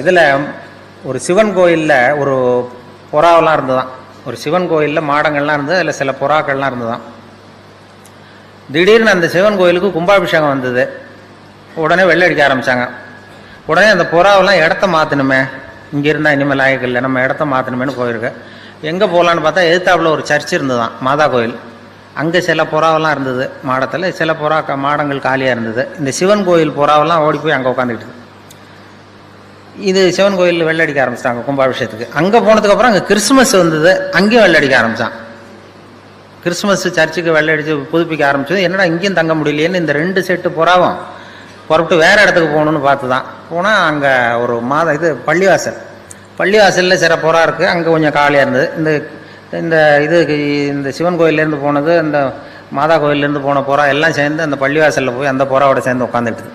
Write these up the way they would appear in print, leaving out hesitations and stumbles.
இதில் ஒரு சிவன் கோயிலில் ஒரு புறாவெல்லாம் இருந்துதான். ஒரு சிவன் கோயிலில் மாடங்கள்லாம் இருந்தது, அதில் சில புறாக்கள்லாம் இருந்துதான். திடீர்னு அந்த சிவன் கோயிலுக்கு கும்பாபிஷேகம் வந்தது. உடனே வெள்ளை அடிக்க ஆரம்பித்தாங்க. உடனே அந்த புறாவெல்லாம் இடத்த மாற்றணுமே, இங்கே இருந்தால் இனிமேல் லாயக்கு இல்லை, நம்ம இடத்த மாற்றணுமேனு போயிருக்கு. எங்கே போகலான்னு பார்த்தா எதிர்த்தாப்புல ஒரு சர்ச் இருந்துதான், மாதா கோயில். அங்கே சில புறாவெல்லாம் இருந்தது மாடத்தில், சில மாடங்கள் காலியாக இருந்தது. இந்த சிவன் கோயில் புறாவெல்லாம் ஓடி போய் அங்கே உட்காந்துக்கிட்டு. இது சிவன் கோயிலில் வெள்ளடிக்க ஆரம்பிச்சிட்டாங்க கும்பாபிஷேகத்துக்கு. அங்கே போனதுக்கப்புறம் அங்கே கிறிஸ்மஸ் வந்தது, அங்கேயும் வெள்ளடிக்க ஆரம்பித்தான். கிறிஸ்மஸ் சர்ச்சுக்கு வெள்ளடிச்சு புதுப்பிக்க ஆரம்பிச்சது. என்னடா இங்கேயும் தங்க முடியலையேன்னு இந்த 2 செட்டு புறாவும் புறப்பட்டு வேறு இடத்துக்கு போகணுன்னு பார்த்து தான் போனால் அங்கே ஒரு பள்ளிவாசலில் சில புறா இருக்குது, அங்கே கொஞ்சம் காலியாக இருந்தது. இந்த சிவன் கோயிலேருந்து போனது, இந்த மாதா கோயிலேருந்து போன புறா எல்லாம் சேர்ந்து அந்த பள்ளிவாசலில் போய் அந்த புறாவோட சேர்ந்து உட்காந்துக்கிட்டு.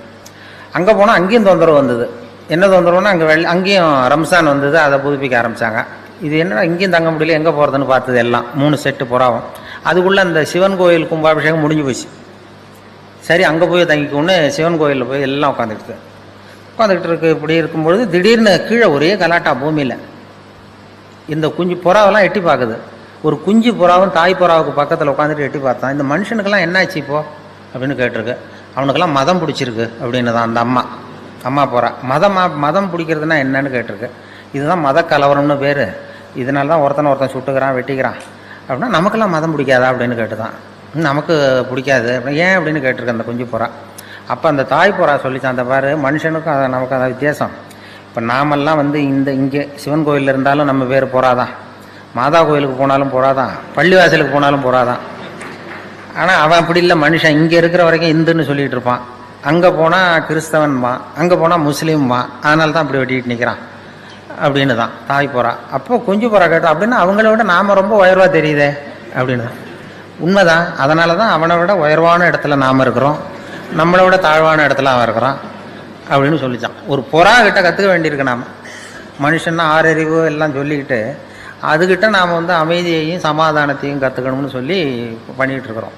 அங்கே போனால் அங்கேயும் தொந்தரவு வந்தது. என்ன தொந்தரவுன்னா அங்கேயும் ரம்சான் வந்தது, அதை புதுப்பிக்க ஆரம்பித்தாங்க. இது என்னடா இங்கேயும் தங்க முடியல, எங்கே போகிறதுன்னு பார்த்தது எல்லாம் 3 செட்டு புறாவும். அதுக்குள்ளே அந்த சிவன் கோயில் கும்பாபிஷேகம் முடிஞ்சு போச்சு. சரி அங்கே போய் தங்கிக்கொண்டு சிவன் கோயிலில் போய் எல்லாம் உட்காந்துக்கிட்டு இருக்கு. இப்படி இருக்கும்பொழுது திடீர்னு கீழே ஒரே கலாட்டா பூமியில். இந்த குஞ்சு புறாவெல்லாம் எட்டி பார்க்குது. ஒரு குஞ்சு புறாவும் தாய் புறாவுக்கு பக்கத்தில் உட்காந்துட்டு எட்டி பார்த்தான். இந்த மனுஷனுக்கெல்லாம் என்னாச்சு இப்போ அப்படின்னு கேட்டிருக்கு. அவனுக்கெல்லாம் மதம் பிடிச்சிருக்கு அப்படின்னு தான் அந்த அம்மா புறா. மதம் பிடிக்கிறதுனா என்னன்னு கேட்டிருக்கு. இதுதான் மத கலவரம்னு பேர். இதனால தான் ஒருத்தன் சுட்டுக்கிறான், வெட்டிக்கிறான் அப்படின்னா நமக்கெல்லாம் மதம் பிடிக்காதா அப்படின்னு கேட்டுதான். நமக்கு பிடிக்காது அப்படின்னு. ஏன் அப்படின்னு கேட்டிருக்கு அந்த குஞ்சு புறா. அப்போ அந்த தாய் புறா சொல்லிச்சான், அந்த பாரு மனுஷனுக்கும் நமக்கு அந்த வித்தியாசம். இப்போ நாமெல்லாம் இங்கே சிவன் கோயிலில் இருந்தாலும் நம்ம பேர் புறாதான், மாதா கோயிலுக்கு போனாலும் புறாதான், பள்ளிவாசலுக்கு போனாலும் புறாதான். ஆனால் அவன் அப்படி இல்லை, மனுஷன் இங்கே இருக்கிற வரைக்கும் இந்துன்னு சொல்லிகிட்டு இருப்பான். அங்கே போனால் கிறிஸ்தவன்மா, அங்கே போனால் முஸ்லீம்மா, அதனால தான் அப்படி வெட்டிக்கிட்டு நிற்கிறான் அப்படின்னு தான் தாய் புறா. அப்போ குஞ்சு புறா கேட்டோம், அப்படின்னா அவங்கள விட நாம் ரொம்ப உயர்வாக தெரியுதே அப்படின்னு தான். உண்மைதான். அதனால தான் அவனை விட உயர்வான இடத்துல நாம் இருக்கிறோம், நம்மளை விட தாழ்வான இடத்துல அவன் இருக்கிறான் அப்படின்னு சொல்லிச்சான். ஒரு புறா கிட்ட கற்றுக்க வேண்டியிருக்கு. நாம் மனுஷன்னா 6 அறிவு எல்லாம் சொல்லிக்கிட்டு அதுக்கிட்ட நாம் அமைதியையும் சமாதானத்தையும் கற்றுக்கணும்னு சொல்லி பண்ணிகிட்டு இருக்கிறோம்.